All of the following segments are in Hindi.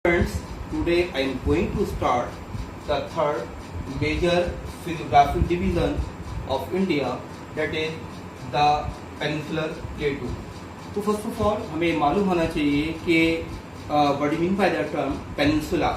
Friends, today I am going to start the third major physiographic division of India, that is the peninsular plateau. तो फर्स्ट ऑफ ऑल हमें मालूम होना चाहिए कि what do you mean by the term peninsula?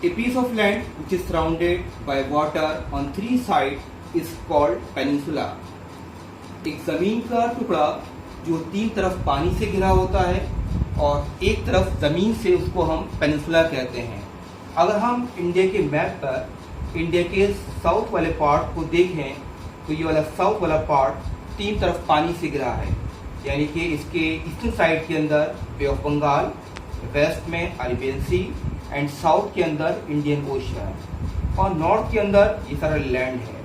A piece of land which is surrounded by water on three sides is called peninsula. एक जमीन का टुकड़ा जो तीन तरफ पानी से घिरा होता है और एक तरफ जमीन से, उसको हम पेनिनसुला कहते हैं। अगर हम इंडिया के मैप पर इंडिया के साउथ वाले पार्ट को देखें तो ये वाला साउथ वाला पार्ट तीन तरफ पानी से घिरा है, यानी कि इसके ईस्टर्न साइड के अंदर बे ऑफ बंगाल, वेस्ट में अरेबियन सी एंड साउथ के अंदर इंडियन ओशन और नॉर्थ के अंदर ये सारा लैंड है।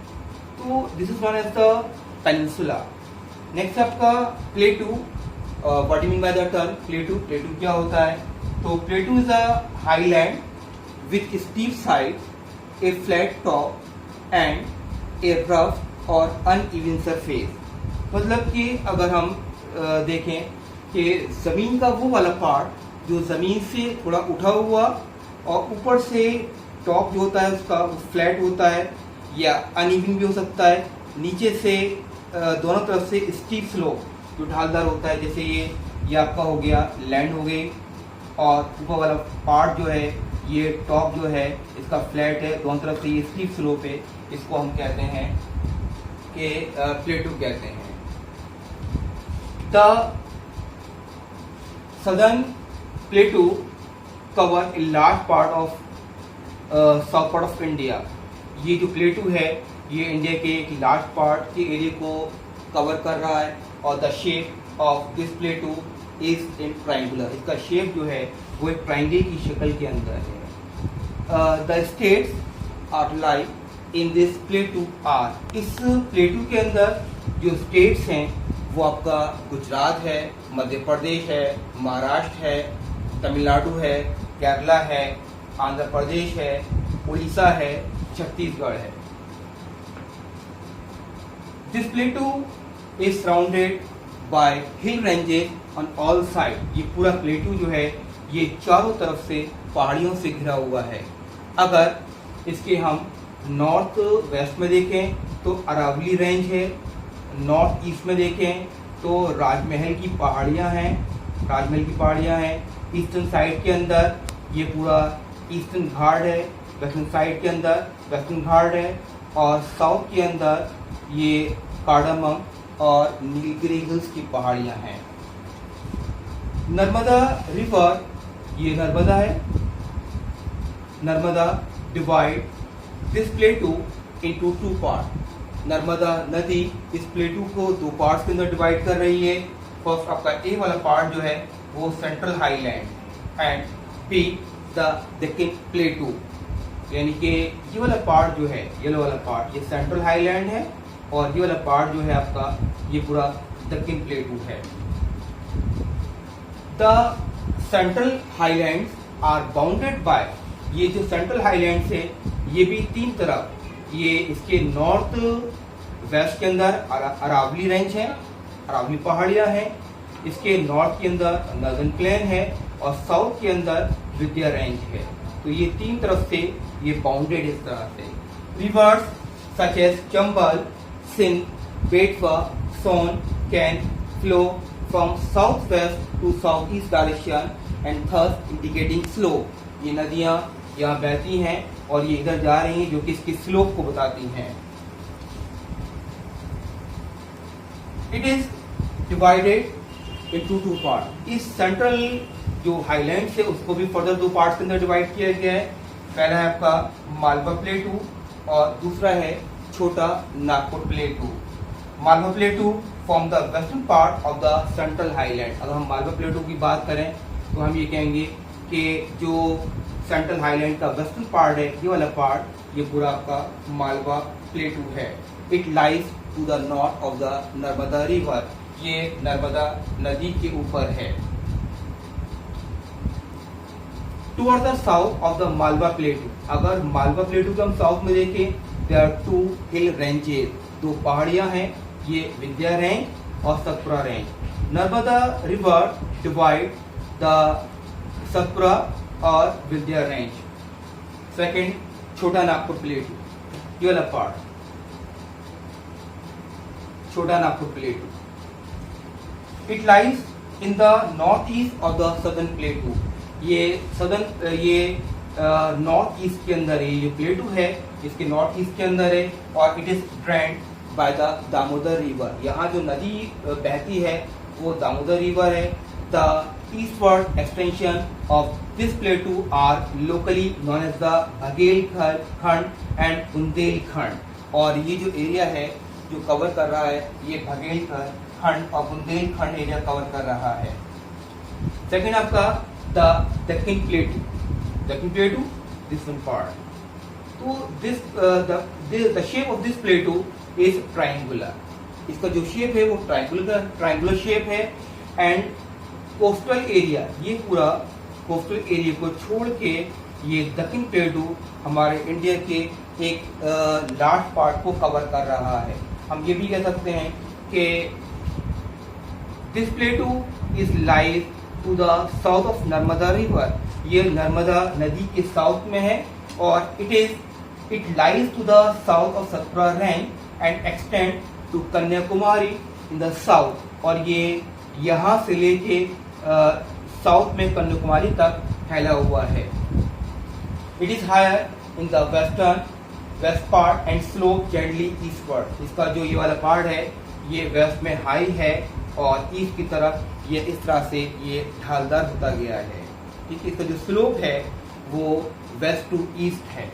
तो this is known as the peninsula. Next आपका plateau. What you mean by the term plateau? Plateau क्या होता है? तो plateau is a highland with steep side, a flat top and a rough और अनइवन सरफेस। मतलब कि अगर हम देखें कि जमीन का वो वाला पार्ट जो जमीन से थोड़ा उठा हुआ और ऊपर से टॉप जो होता है उसका वो फ्लैट होता है या अनइवन भी हो सकता है, नीचे से दोनों तरफ से स्टीप स्लोप जो ढालदार होता है, जैसे ये आपका हो गया लैंड हो गई, और ऊपर वाला पार्ट जो है ये टॉप जो है इसका फ्लैट है, दोनों तरफ से ये स्टीप स्लोप है, इसको हम कहते हैं कि प्लेटू कहते हैं। The southern प्लेटू cover a large part of south part of India. ये जो प्लेटू है ये इंडिया के एक लार्ज पार्ट के एरिया को कवर कर रहा है और the shape of this plateau is in triangular. इसका शेप जो है वो एक ट्रायंगल की शक्ल के अंदर है। The states are like in this plateau are. इस प्लेटू के अंदर जो स्टेट्स हैं वो आपका गुजरात है, मध्य प्रदेश है, महाराष्ट्र है, तमिलनाडु है, केरला है, आंध्र प्रदेश है, उड़ीसा है, छत्तीसगढ़ है। This प्लेटू is surrounded by hill ranges on all sides। ये पूरा प्लेटू जो है ये चारों तरफ से पहाड़ियों से घिरा हुआ है। अगर इसके हम नॉर्थ वेस्ट में देखें तो अरावली रेंज है, नॉर्थ ईस्ट में देखें तो राजमहल की पहाड़ियाँ हैं, ईस्टर्न साइड के अंदर ये पूरा ईस्टर्न घाट है, वेस्टर्न साइड के अंदर वेस्टर्न घाट है और साउथ के अंदर ये कार्डामम और नीलगिरी हिल्स की पहाड़ियां हैं। नर्मदा रिवर, ये नर्मदा है, Narmada divide this प्लेटू into two part. Narmada नदी इस प्लेटू को दो पार्ट्स के अंदर डिवाइड कर रही है। फर्स्ट आपका ए वाला पार्ट जो है वो central highland and be the Deccan प्लेटू, यानी कि ये वाला पार्ट जो है येलो वाला पार्ट ये सेंट्रल हाईलैंड है और ये वाला पार्ट जो है आपका ये पूरा दक्कन प्लेटू है। The central highlands are bounded by, ये जो सेंट्रल हाईलैंड्स है ये भी तीन तरफ, ये इसके नॉर्थ वेस्ट के अंदर अरावली रेंज है, अरावली पहाड़ियां हैं, इसके नॉर्थ के अंदर नर्दर्न प्लेन है और साउथ के अंदर विंध्य रेंज है। तो ये तीन तरफ से ये बाउंडेड इस तरह से। Rivers such as Chambal, Sindh, Betwa, Son can flow from southwest to southeast direction and thus indicating slope। ये नदियाँ यहाँ बहती हैं और ये इधर जा रही हैं जो कि इसकी स्लोप को बताती हैं। It is divided into two parts। इस सेंट्रल जो हाईलैंड है उसको भी फर्दर दो पार्ट्स के अंदर डिवाइड किया गया है। पहला है आपका मालवा प्लेटू और दूसरा है छोटा Nagpur प्लेटू। Malwa प्लेटू form the western part of the central highland. अगर हम मालवा प्लेटू की बात करें तो हम ये कहेंगे कि जो सेंट्रल हाईलैंड का वेस्टर्न पार्ट है ये वाला पार्ट ये पूरा आपका मालवा प्लेटू है। It lies to the north of the Narmada river, ये नर्मदा नदी के ऊपर है। Toward the south of the Malwa plateau, अगर मालवा प्लेटू को हम साउथ में देखें there are two hill ranges, दो पहाड़ियां हैं, ये विंध्य रेंज और Satpura range. Narmada river divide the Satpura और विंध्य रेंज। सेकंड, छोटा नागपुर प्लेटू, ये वाला पार्ट, छोटा Nagpur प्लेटू। It lies in the north east of the southern प्लेटू। ये नॉर्थ ईस्ट के अंदर है, ये प्लेटू है इसके नॉर्थ ईस्ट के अंदर है, और it is drained by the Damodar river. यहाँ जो नदी बहती है वो दामोदर रिवर है। The eastward extension of this plateau are locally known as the Baghelkhand and Bundelkhand. और ये जो एरिया है जो कवर कर रहा है, ये बघेलखंड और बुंदेलखंड एरिया कवर कर रहा है। सेकेंड आपका the Deccan प्लेटू, this one part. So this the shape of this plateau is triangular. इसका जो शेप है वो ट्रायंगुलर शेप है। एंड कोस्टल एरिया, ये पूरा कोस्टल एरिया को छोड़ के ये दक्कन प्लेटू हमारे इंडिया के एक लार्ज पार्ट को कवर कर रहा है। हम ये भी कह सकते हैं कि this plateau is lies to the south of Narmada river. ये नर्मदा नदी के साउथ में है, और it lies to the south of Satpura Range and extend to Kanyakumari in the south. और ये यहाँ से लेके साउथ में कन्याकुमारी तक फैला हुआ है। It is higher in the west part and slope gently eastward. इसका जो ये वाला पार्ट है ये वेस्ट में हाई है, और ईस्ट की तरफ ये इस तरह से ये ढालदार होता गया है। ठीक है, इसका जो स्लोप है वो वेस्ट टू ईस्ट है।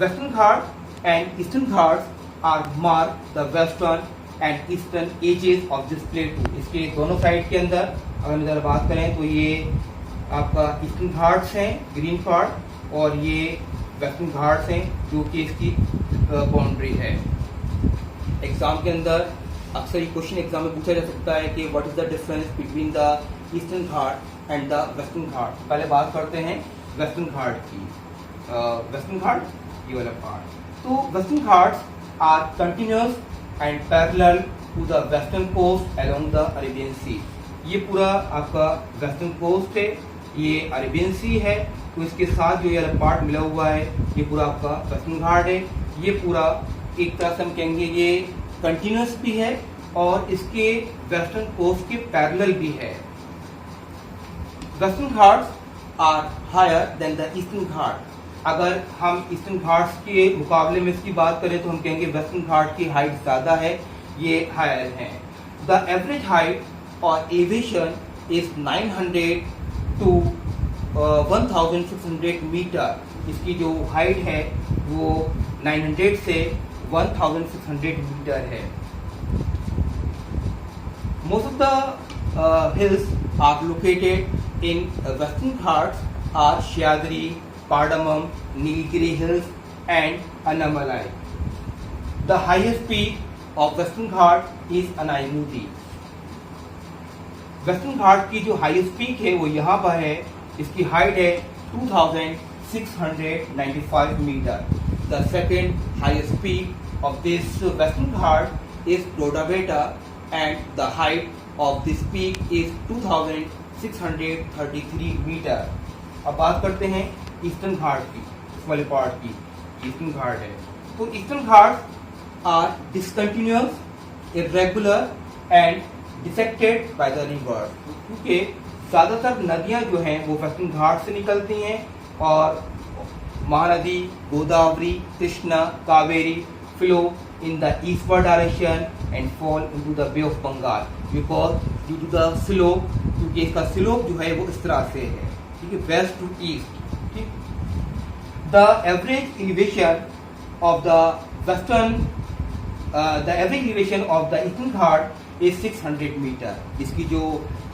Western Ghat and Eastern Ghats are mark the western and eastern edges of this plateau. इसके दोनों साइड के अंदर अगर हम बात करें तो ये आपका ईस्टर्न घाट्स हैं ग्रीन पार्ट, और ये वेस्टर्न घाट्स हैं जो कि इसकी बाउंड्री है। एग्जाम के अंदर अक्सर ये क्वेश्चन एग्जाम में पूछा जा सकता है कि what is the difference between the Eastern Ghat and the Western Ghat. पहले बात करते हैं वेस्टर्न घाट की। वेस्टर्न घाट ये वाला पार्ट। तो Western Ghats are continuous and parallel to the western coast along the Arabian Sea. ये पूरा आपका वेस्टर्न कोस्ट है, ये अरेबियन सी है, तो इसके साथ जो ये पार्ट मिला हुआ है ये पूरा आपका वेस्टर्न घाट है। ये पूरा एक तरह से हम कहेंगे ये कंटिन्यूअस भी है और इसके वेस्टर्न कोस्ट के पैरेलल भी है। Western Ghats are higher than the Eastern Ghat. अगर हम ईस्टर्न घाट्स के मुकाबले में इसकी बात करें तो हम कहेंगे वेस्टर्न घाट की हाइट ज्यादा है, ये हायर है। द एवरेज हाइट और एलिवेशन इज 900 to 1600 मीटर। इसकी जो हाइट है वो 900 से 1600 मीटर है। Most of the hills are located in Western Ghats are Sahyadri, Cardamom, Nilgiri Hills and Annamalai. The highest peak of Western Ghats is Anaimuti. Western Ghat की जो हाईएस्ट पीक है वो यहाँ पर है, इसकी हाइट है 2695 metre. The second highest peak of this Western Ghat is Doddabetta and the height of this peak is 2633 metre. अब बात करते हैं ईस्टर्न घाट की, इस वाले पार्ट की। ईस्टर्न घाट है तो Eastern Ghat are discontinuous, irregular and dissected by the river. क्योंकि ज्यादातर नदियां जो हैं वो वेस्टर्न घाट से निकलती हैं, और Mahanadi Godavari, Krishna, Kaveri flow in the eastward direction and fall into the Bay of Bengal because due to the slope, क्योंकि इसका स्लोप जो है वो इस तरह से है, ठीक है, वेस्ट टू ईस्ट। ठीक, the average elevation of the western the average elevation of the Eastern Ghat is 600 metre. इसकी जो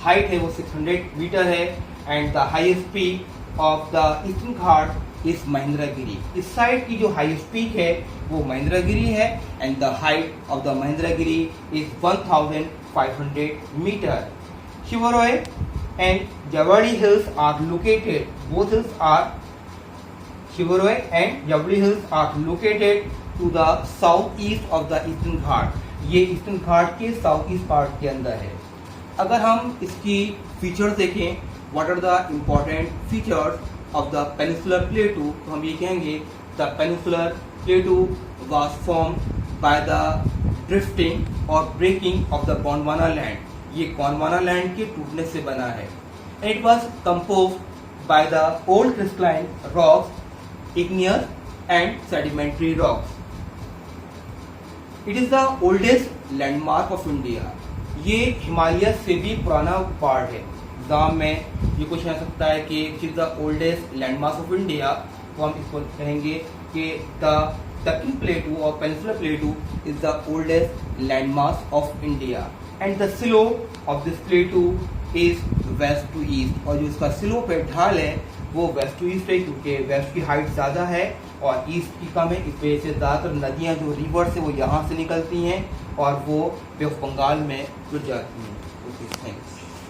हाइट है वो 600 मीटर है। And the highest peak of the Eastern Ghat is Mahendragiri. इस साइड की जो हाईएस्ट पीक है वो महेंद्रगिरी है, and the height of the Mahendragiri is 1500 metre. Shevaroy and Javadi hills are located, both hills are Shevaroy and Javadi hills are located to the south east of the Eastern Ghat. ये ईस्टर्न घाट के साउथ ईस्ट पार्ट के अंदर है। अगर हम इसकी फीचर्स देखें what are the important features of the peninsular plateau, तो हम ये कहेंगे the peninsular plateau was formed by the drifting और breaking of the Gondwana land, ये गोंडवाना लैंड के टूटने से बना है। It was composed by the old crystalline rocks, igneous and sedimentary rocks. It is the oldest landmark of India. ये हिमालय से भी पुराना पहाड़ है। एग्जाम में ये क्वेश्चन आ सकता है कि it is the oldest landmark of India, तो हम इसको कहेंगे कि द डकिंग प्लेटू और peninsular plateau is the oldest landmark of India and the slope of this plateau is west to east, और जो इसका स्लोप है, ढाल है, वो वेस्ट टू ईस्ट है, क्योंकि वेस्ट की हाइट ज़्यादा है और ईस्ट की कम है। इस वजह से ज़्यादातर नदियाँ जो रिवर्स है वो यहाँ से निकलती हैं और वो बे ऑफ बंगाल में जुड़ जाती हैं।